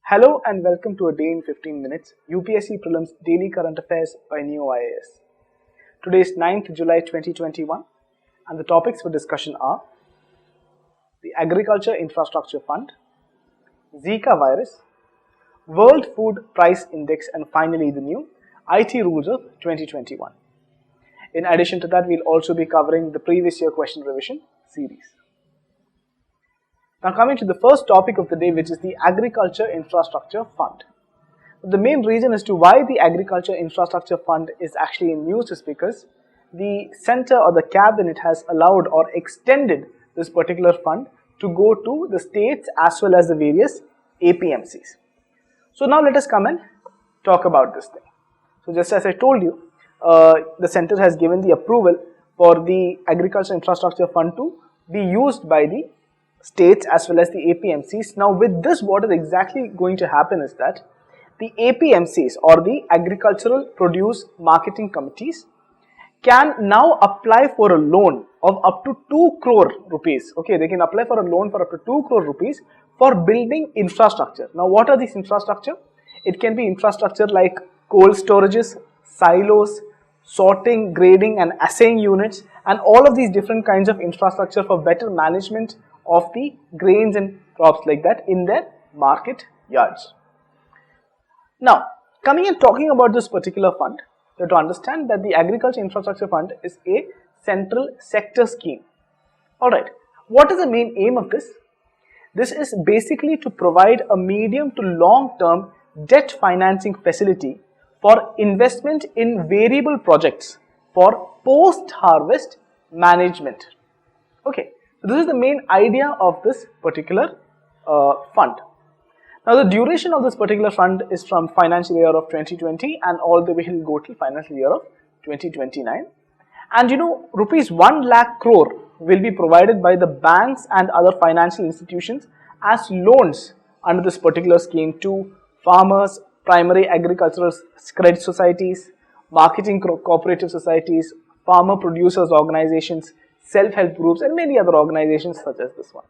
Hello and welcome to A Day in 15 Minutes, UPSC Prelims Daily Current Affairs by Ekam IAS. Today is 9th July 2021 and the topics for discussion are the Agriculture Infrastructure Fund, Zika Virus, World Food Price Index, and finally the new IT rules of 2021. In addition to that, we'll also be covering the previous year question revision series. Now coming to the first topic of the day, which is the Agriculture Infrastructure Fund. The main reason as to why the Agriculture Infrastructure Fund is actually in news is because the center or the cabinet has allowed or extended this particular fund to go to the states as well as the various APMCs. So now let us come and talk about this thing. So just as I told you, the center has given the approval for the Agriculture Infrastructure Fund to be used by the states as well as the APMCs. Now with this, what is exactly going to happen is that the APMCs or the Agricultural Produce Marketing Committees can now apply for a loan of up to 2 crore rupees. Okay, they can apply for a loan for up to 2 crore rupees for building infrastructure. Now what are these infrastructure? It can be infrastructure like cold storages, silos, sorting, grading and assaying units, and all of these different kinds of infrastructure for better management of the grains and crops like that in their market yards. Now, coming and talking about this particular fund, you have to understand that the Agriculture Infrastructure Fund is a central sector scheme. Alright, what is the main aim of this? This is basically to provide a medium to long-term debt financing facility for investment in variable projects for post-harvest management. Okay. This is the main idea of this particular fund. Now the duration of this particular fund is from financial year of 2020 and all the way will go till financial year of 2029. And you know, rupees 1 lakh crore will be provided by the banks and other financial institutions as loans under this particular scheme to farmers, primary agricultural credit societies, marketing cooperative societies, farmer producers organizations, self-help groups and many other organizations such as this one.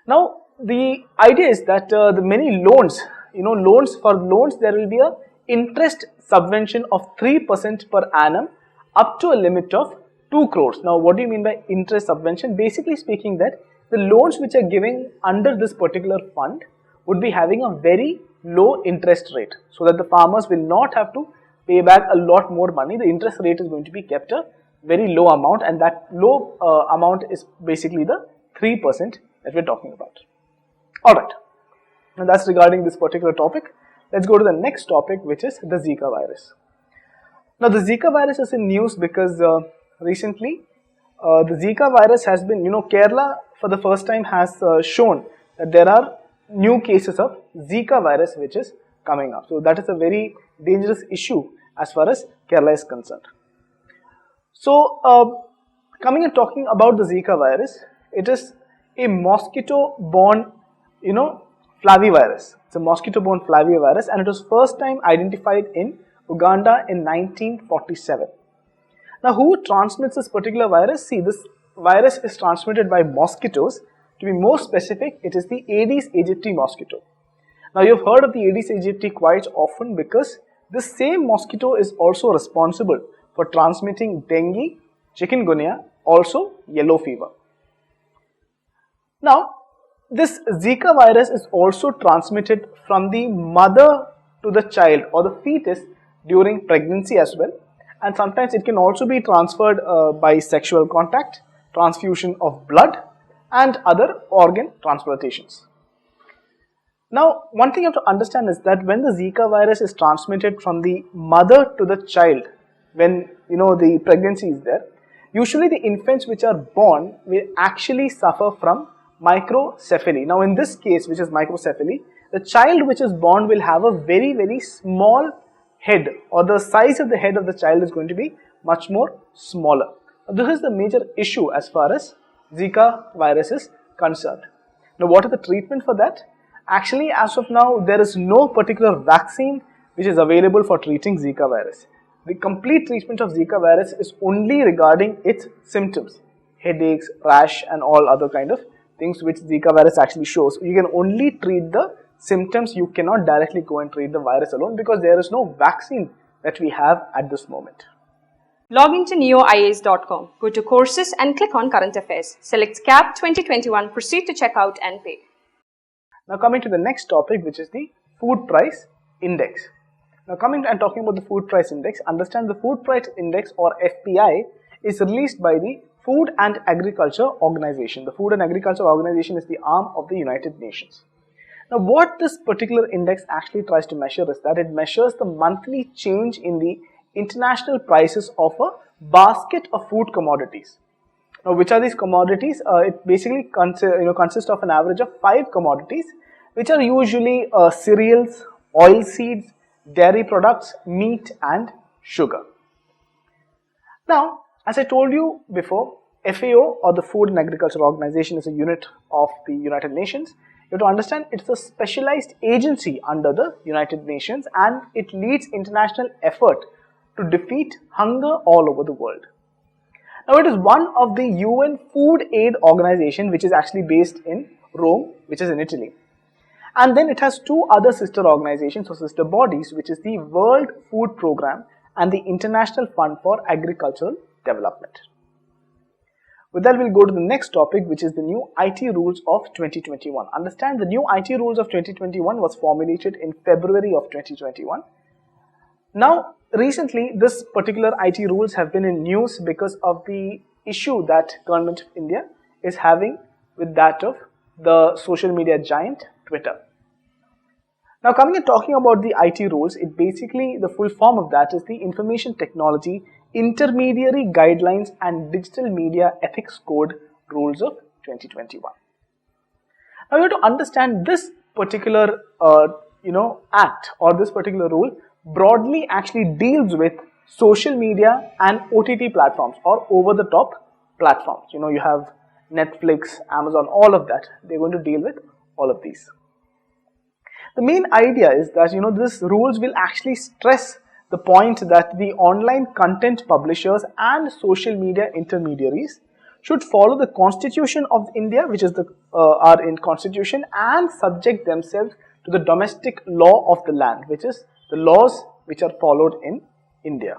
Now the idea is that the many loans, loans there will be a interest subvention of 3% per annum up to a limit of 2 crores. Now what do you mean by interest subvention? Basically speaking that the loans which are giving under this particular fund would be having a very low interest rate so that the farmers will not have to pay back a lot more money. The interest rate is going to be kept a very low amount, and that low amount is basically the 3% that we're talking about. Alright, and that's regarding this particular topic. Let's go to the next topic, which is the Zika virus. Now the Zika virus is in news because recently the Zika virus has been, Kerala for the first time has shown that there are new cases of Zika virus which is coming up. So that is a very dangerous issue as far as Kerala is concerned. So, coming and talking about the Zika virus, it is a mosquito-borne, flavivirus. It's a mosquito-borne flavivirus, and it was first time identified in Uganda in 1947. Now, who transmits this particular virus? See, this virus is transmitted by mosquitoes. To be more specific, it is the Aedes aegypti mosquito. Now, you've heard of the Aedes aegypti quite often because this same mosquito is also responsible for transmitting dengue, chikungunya, also yellow fever. Now, this Zika virus is also transmitted from the mother to the child or the fetus during pregnancy as well, and sometimes it can also be transferred by sexual contact, transfusion of blood and other organ transplantations. Now, one thing you have to understand is that when the Zika virus is transmitted from the mother to the child, when the pregnancy is there, usually the infants which are born will actually suffer from microcephaly. Now in this case, which is microcephaly, the child which is born will have a very, very small head, or the size of the head of the child is going to be much more smaller. Now, this is the major issue as far as Zika virus is concerned. Now what is the treatment for that? Actually, as of now, there is no particular vaccine which is available for treating Zika virus. The complete treatment of Zika virus is only regarding its symptoms, headaches, rash and all other kind of things which Zika virus actually shows. You can only treat the symptoms, you cannot directly go and treat the virus alone because there is no vaccine that we have at this moment. Log into neoias.com, go to courses and click on current affairs. Select CAP 2021, proceed to checkout and pay. Now coming to the next topic, which is the food price index. Now coming and talking about the food price index, understand the food price index or FPI is released by the Food and Agriculture Organization. The Food and Agriculture Organization is the arm of the United Nations. Now what this particular index actually tries to measure is that it measures the monthly change in the international prices of a basket of food commodities. Now which are these commodities? It basically consists of an average of 5 commodities, which are usually cereals, oil seeds, dairy products, meat and sugar. Now, as I told you before, FAO or the Food and Agriculture Organization is a unit of the United Nations. You have to understand it's a specialized agency under the United Nations and it leads international effort to defeat hunger all over the world. Now, it is one of the UN Food Aid Organization which is actually based in Rome, which is in Italy. And then it has 2 other sister organizations or sister bodies, which is the World Food Programme and the International Fund for Agricultural Development. With that, we'll go to the next topic, which is the new IT rules of 2021. Understand the new IT rules of 2021 was formulated in February of 2021. Now, recently, this particular IT rules have been in news because of the issue that Government of India is having with that of the social media giant Twitter. Now coming and talking about the IT rules, it basically, the full form of that is the Information Technology Intermediary Guidelines and Digital Media Ethics Code Rules of 2021. Now you have to understand this particular act or this particular rule broadly actually deals with social media and OTT platforms or over-the-top platforms. You have Netflix, Amazon, all of that. They're going to deal with all of these. The main idea is that these rules will actually stress the point that the online content publishers and social media intermediaries should follow the Constitution of India, which is our Constitution, and subject themselves to the domestic law of the land, which is the laws which are followed in India.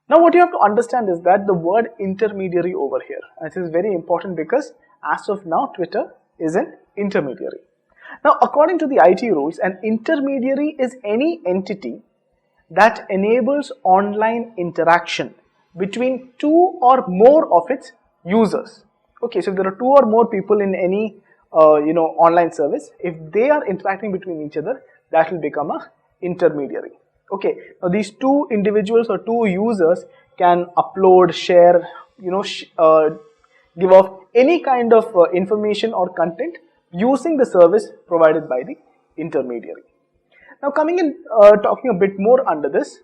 Now what you have to understand is that the word intermediary over here, and this is very important because as of now Twitter is an intermediary. Now according to the IT rules, an intermediary is any entity that enables online interaction between 2 or more of its users. Okay, so if there are 2 or more people in any online service, if they are interacting between each other, that will become a intermediary. Okay, now these 2 individuals or 2 users can upload, share, give off any kind of information or content using the service provided by the intermediary. Now coming in talking a bit more under this,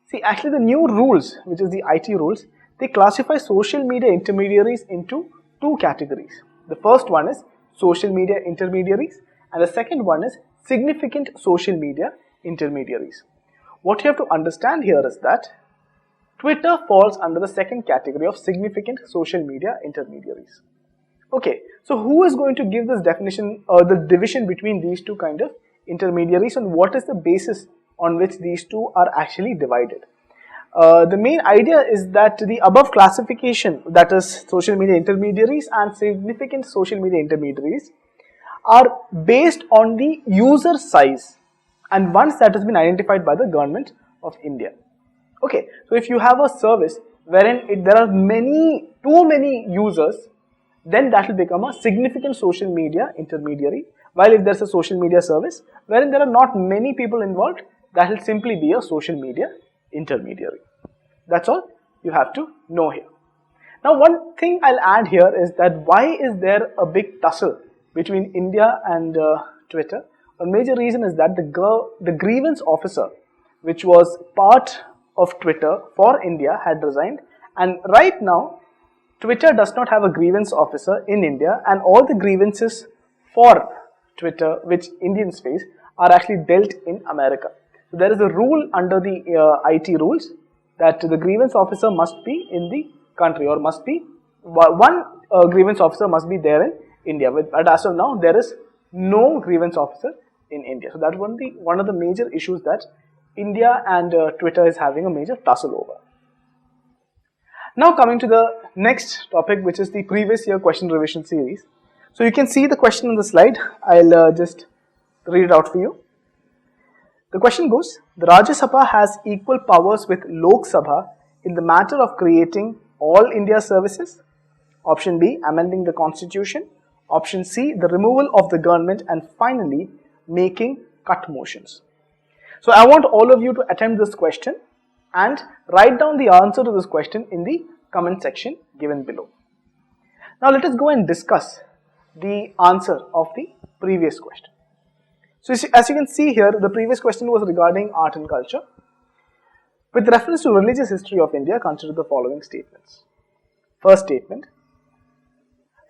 see actually the new rules, which is the IT rules, they classify social media intermediaries into 2 categories. The first one is social media intermediaries and the second one is significant social media intermediaries. What you have to understand here is that Twitter falls under the second category of significant social media intermediaries. Okay, so who is going to give this definition or the division between these 2 kind of intermediaries and what is the basis on which these 2 are actually divided? The main idea is that the above classification, that is social media intermediaries and significant social media intermediaries, are based on the user size and once that has been identified by the Government of India. Okay, so if you have a service wherein there are too many users, then that will become a significant social media intermediary, while if there's a social media service wherein there are not many people involved, that will simply be a social media intermediary. That's all you have to know here. Now one thing I'll add here is that why is there a big tussle between India and Twitter? A major reason is that the grievance officer, which was part of Twitter for India, had resigned, and right now Twitter does not have a grievance officer in India, and all the grievances for Twitter which Indians face are actually dealt in America. So there is a rule under the IT rules that the grievance officer must be in the country, or must be one grievance officer must be there in India. But as of now, there is no grievance officer in India. So that's one of the major issues that India and Twitter is having a major tussle over. Now coming to the next topic, which is the previous year question revision series. So you can see the question on the slide. I'll just read it out for you. The question goes, the Rajya Sabha has equal powers with Lok Sabha in the matter of creating all India services. Option B, amending the constitution. Option C, the removal of the government. And finally, making cut motions. So I want all of you to attempt this question and write down the answer to this question in the comment section given below. Now let us go and discuss the answer of the previous question. So as you can see here, the previous question was regarding art and culture. With reference to religious history of India, consider the following statements. First statement,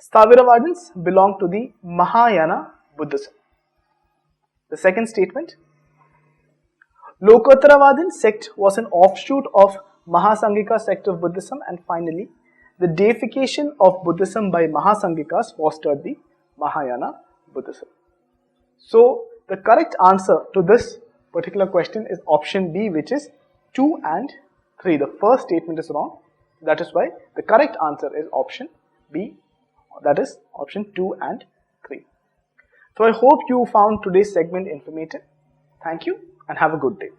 Sthaviravadins belong to the Mahayana Buddhism. The second statement, Lokottaravadin sect was an offshoot of Mahasanghika sect of Buddhism. And finally, the deification of Buddhism by Mahasangikas fostered the Mahayana Buddhism. So the correct answer to this particular question is option B, which is 2 and 3. The first statement is wrong. That is why the correct answer is option B, that is option 2 and 3. So I hope you found today's segment informative. Thank you and have a good day.